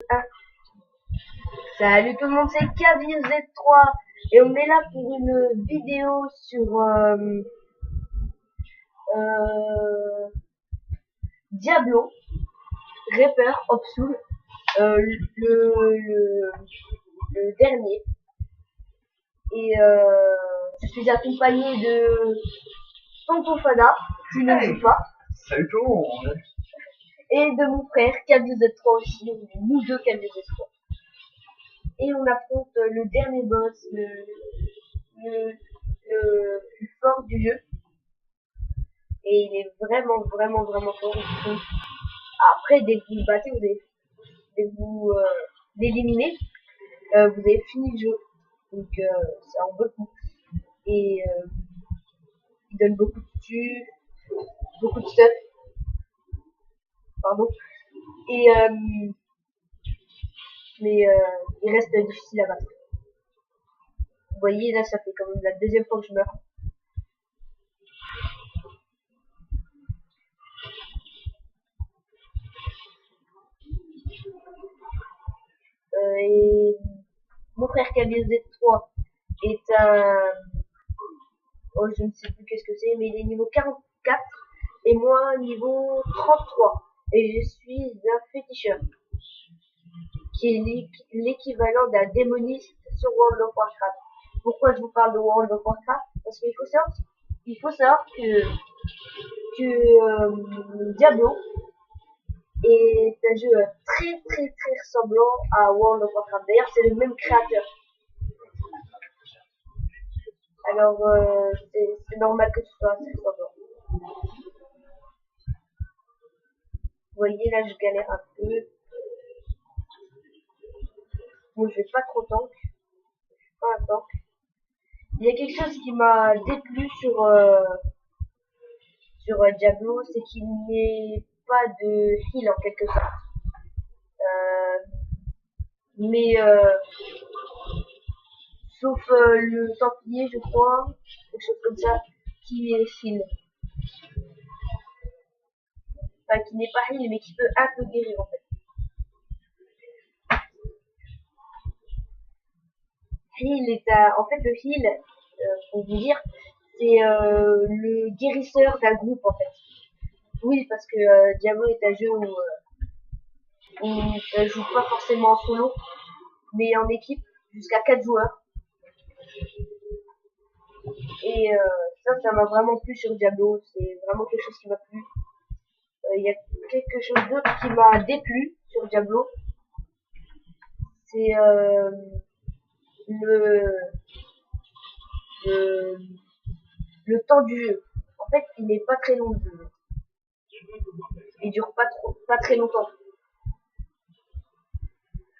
Ah, salut tout le monde, c'est KVZ3 et on est là pour une vidéo sur euh, Diablo, Reaper of Soul, le dernier. Et je suis accompagné de Tonton Fada, qui ne joue pas, Salut tout le monde. et de mon frère KVZ3 aussi, nous deux KVZ3. Et on affronte le dernier boss, le plus fort du jeu. Et il est vraiment fort. Donc, après, dès que vous le battez, dès que vous l'éliminez, vous avez fini le jeu. Donc ça en vaut le coup. Et il donne beaucoup de stuff, beaucoup de stuff. Pardon. Et mais il reste difficile à battre. Vous voyez, là, ça fait quand même la deuxième fois que je meurs. Et mon frère KBZ3 est un... Oh, je ne sais plus qu'est-ce que c'est, mais il est niveau 44 et moi niveau 33. Et je suis un féticheur, qui est l'équivalent d'un démoniste sur World of Warcraft. Pourquoi je vous parle de World of Warcraft? Parce qu'il faut savoir que Diablo est un jeu très ressemblant à World of Warcraft. D'ailleurs, c'est le même créateur. Alors, c'est normal que ce soit assez ressemblant. Vous voyez, là, je galère un peu. Bon, je vais pas trop tank. Je suis pas un tank. Il y a quelque chose qui m'a déplu sur Diablo, c'est qu'il n'est pas de heal en quelque sorte. Mais sauf le Templier, je crois, quelque chose comme ça, qui est heal. Enfin, qui n'est pas heal, mais qui peut un peu guérir en fait. Heal est en fait, le heal, pour vous dire, c'est le guérisseur d'un groupe en fait. Oui, parce que Diablo est un jeu où on ne joue pas forcément en solo, mais en équipe, jusqu'à 4 joueurs. Et ça m'a vraiment plu sur Diablo. C'est vraiment quelque chose qui m'a plu. Il y a quelque chose d'autre qui m'a déplu sur Diablo. C'est le, le, le temps du jeu. En fait, il n'est pas très long le jeu. Il dure pas très longtemps.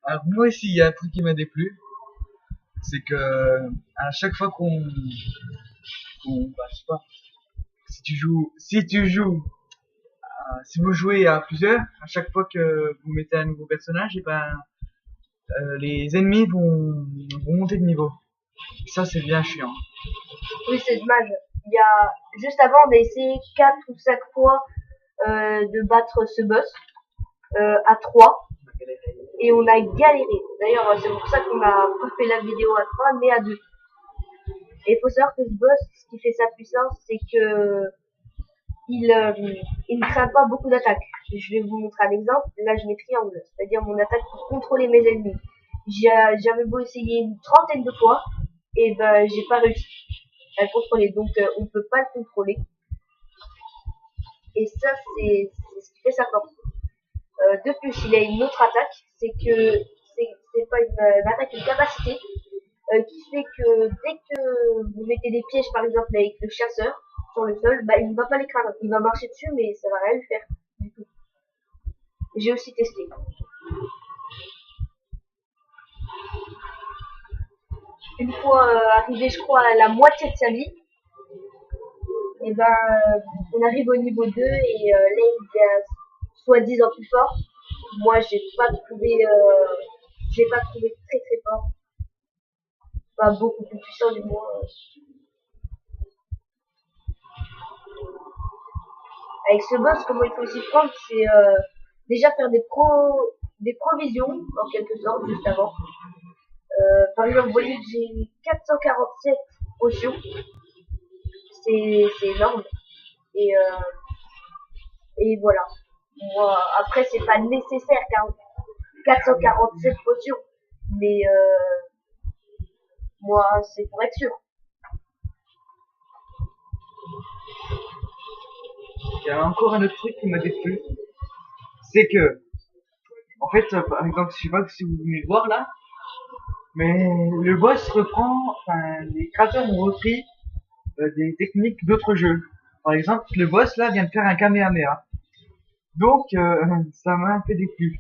Alors moi aussi, il y a un truc qui m'a déplu, c'est que à chaque fois bah, je sais pas, si vous jouez à plusieurs, à chaque fois que vous mettez un nouveau personnage, et ben les ennemis vont monter de niveau. Ça c'est bien chiant. Oui, c'est dommage. Il y a, juste avant, on a essayé 4 ou 5 fois de battre ce boss à 3. Et on a galéré. D'ailleurs, c'est pour ça qu'on a pas fait la vidéo à 3, mais à 2. Et il faut savoir que ce boss, ce qui fait sa puissance, c'est que il ne craint pas beaucoup d'attaques. Je vais vous montrer un exemple. Là, je mets triangle, c'est-à-dire mon attaque pour contrôler mes ennemis. J'avais beau essayer une trentaine de fois, et ben j'ai pas réussi à le contrôler. Donc on peut pas le contrôler. Et ça, c'est ce qui fait sa force. De plus, il a une autre attaque, c'est pas une attaque, une capacité qui fait que dès que vous mettez des pièges, par exemple avec le chasseur sur le sol, bah il ne va pas les craindre. Il va marcher dessus, mais ça va rien lui faire du tout. J'ai aussi testé. Une fois arrivé, je crois, à la moitié de sa vie, et ben on arrive au niveau 2 et là il est soi-disant plus fort. Moi j'ai pas trouvé très fort. Pas beaucoup plus puissant du moins. Avec ce boss, comment il faut s'y prendre, c'est déjà faire des des provisions, en quelque sorte, juste avant. Par exemple, vous voyez que j'ai 447 potions. C'est énorme. Et, euh, et voilà. Moi, après, c'est pas nécessaire, car 447 potions. Mais moi, c'est pour être sûr. Il y a encore un autre truc qui m'a déplu. C'est que, en fait, par exemple, je sais pas si vous venez le voir là, mais le boss reprend, enfin, les créateurs ont repris des techniques d'autres jeux. Par exemple, le boss là vient de faire un Kamehameha. Donc, ça m'a un peu déplu.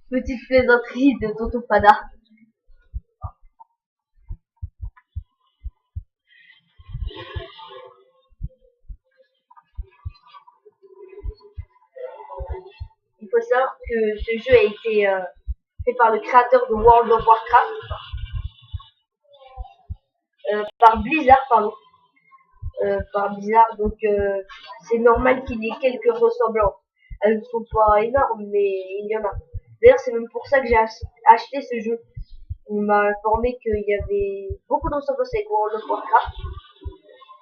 Petite plaisanterie de Tonton Pada. Il faut savoir que ce jeu a été fait par le créateur de World of Warcraft, par Blizzard, pardon. Par Blizzard, donc c'est normal qu'il y ait quelques ressemblances. Elles ne sont pas énormes, mais il y en a. D'ailleurs, c'est même pour ça que j'ai acheté ce jeu. On m'a informé qu'il y avait beaucoup de ressemblances avec World of Warcraft.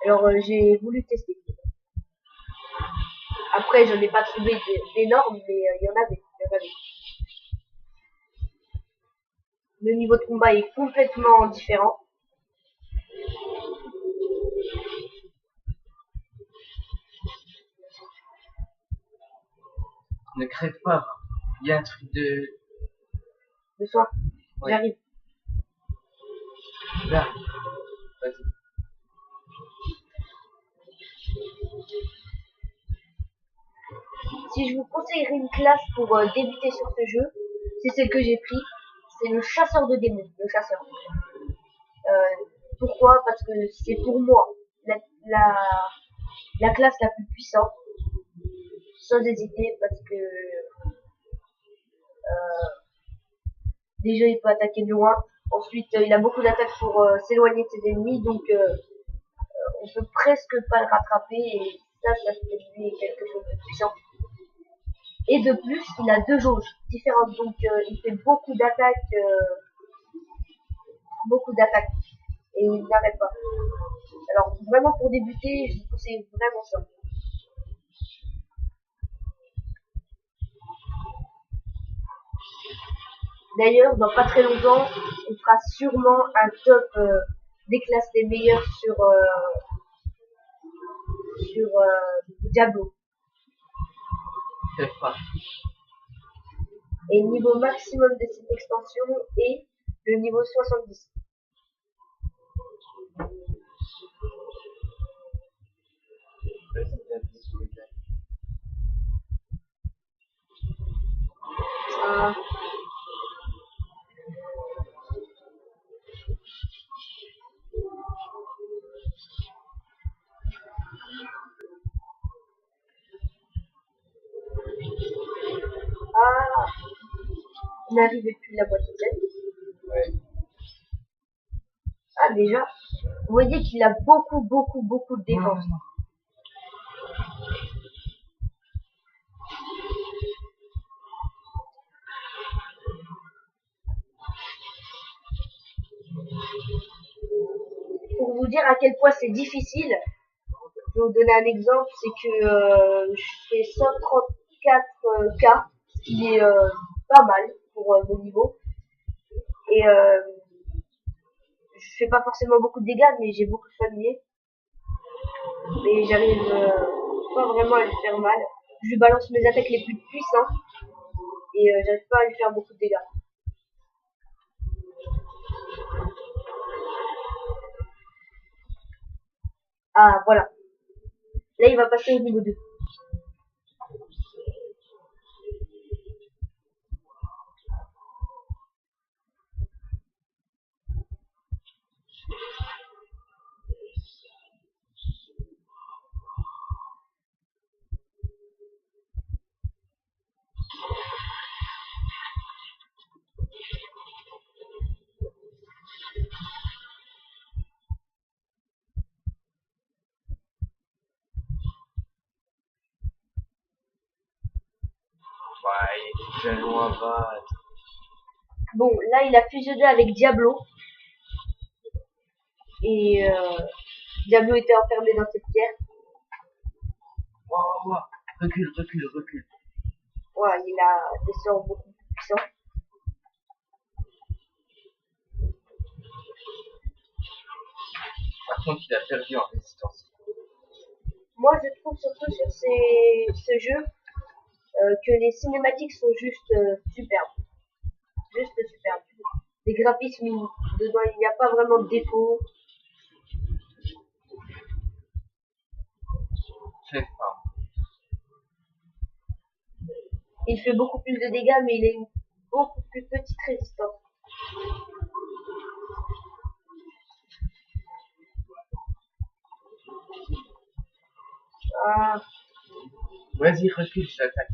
Alors j'ai voulu tester. Après, je n'ai pas trouvé d'énormes, mais il y en avait. Le niveau de combat est complètement différent. Ne crève pas. Il y a un truc de... Le soir, Ouais. j'arrive. Là. Vas-y. Si je vous conseillerais une classe pour débuter sur ce jeu, c'est celle que j'ai pris. C'est le chasseur de démons, le chasseur. Pourquoi? Parce que c'est pour moi la, la classe la plus puissante, sans hésiter, parce que déjà il peut attaquer de loin. Ensuite, il a beaucoup d'attaques pour s'éloigner de ses ennemis, donc on peut presque pas le rattraper, et ça fait de lui quelque chose de puissant. Et de plus, il a deux jauges différentes, donc il fait beaucoup d'attaques, et il n'arrête pas. Alors vraiment pour débuter, je vous conseille vraiment ça. D'ailleurs, dans pas très longtemps, on fera sûrement un top des classes les meilleures sur Diablo. Crève pas. Et le niveau maximum de cette extension est le niveau 70. Ah, ah, il n'arrivait plus la boîte de Ouais. Ah déjà, vous voyez qu'il a beaucoup de défense. Pour vous dire à quel point c'est difficile, je vais vous donner un exemple, c'est que je fais 134 K, ce qui est pas mal pour mon niveau. Et je fais pas forcément beaucoup de dégâts, mais j'ai beaucoup de familiers. Mais j'arrive pas vraiment à lui faire mal. Je lui balance mes attaques les plus puissantes et j'arrive pas à lui faire beaucoup de dégâts. Ah voilà. Là il va passer au niveau 2. il est très loin à battre. Bon, là, il a fusionné avec Diablo. Et Diablo était enfermé dans cette pierre. Wow, wow. Recule. Ouais, il a des sorts beaucoup plus puissants. Par contre, il a perdu en résistance. Moi, je trouve surtout sur ce jeu que les cinématiques sont juste superbes. Juste superbes. Les graphismes, dedans, il n'y a pas vraiment de défaut. Très fort. Il fait beaucoup plus de dégâts, mais il a une beaucoup plus petite résistance. Ah, Vas-y, recule, je t'attaque.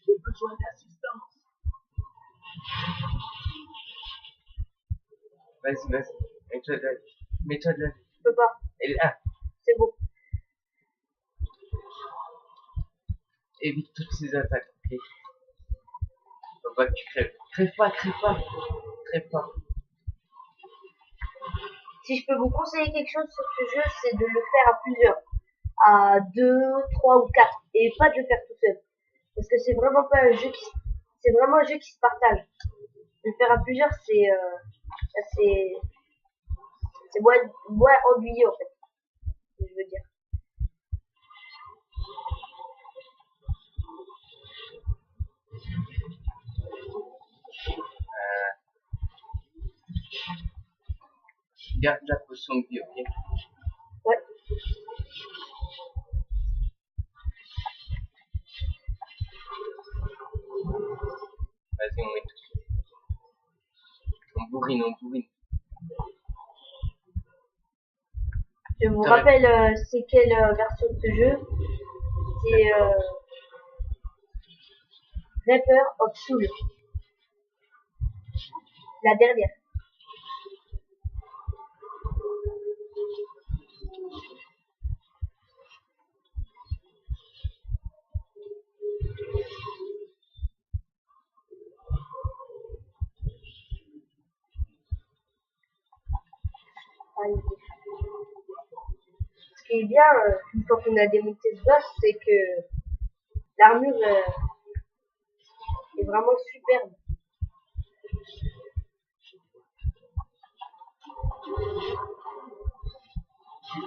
J'ai besoin d'assistance. Vas-y. Mets-toi de là. je peux pas. Et là, C'est bon. évite toutes ces attaques, ok? Faut pas que tu crèves. Crève pas. Si je peux vous conseiller quelque chose sur ce jeu, c'est de le faire à plusieurs. À 2, 3 ou 4. Et pas de le faire tout seul. Parce que c'est vraiment pas un jeu c'est vraiment un jeu qui se partage. Le faire à plusieurs, c'est moins ennuyeux en fait. Je veux dire. Garde la potion de vie, ok? Ouais. Vas-y, on met tout. On bourrine. Je vous rappelle c'est quelle version de ce jeu. C'est Reaper of Soul. La dernière. Ce qui est bien, une fois qu'on a démonté ce boss, c'est que l'armure est vraiment superbe.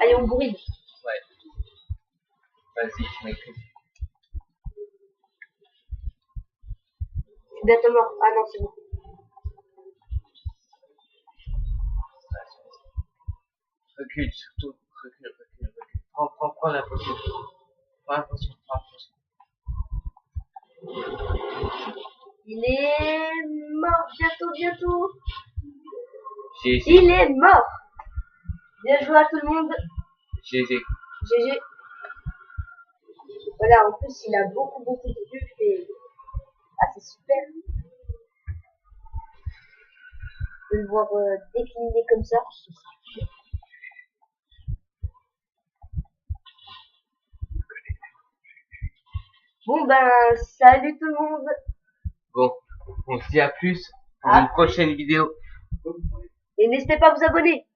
Allez, on bourrine. Ouais. Vas-y, je m'écris. Je suis bientôt mort. Ah non, c'est bon. Recule, surtout. Recule. Prends la potion. Prends la potion. Il est mort bientôt. GG. Il est mort. Bien joué à tout le monde. GG. GG. Voilà, en plus il a beaucoup de buff et c'est super de le voir décliner comme ça. Bon ben, salut tout le monde. Bon, on se dit à plus pour une prochaine vidéo. Et n'hésitez pas à vous abonner.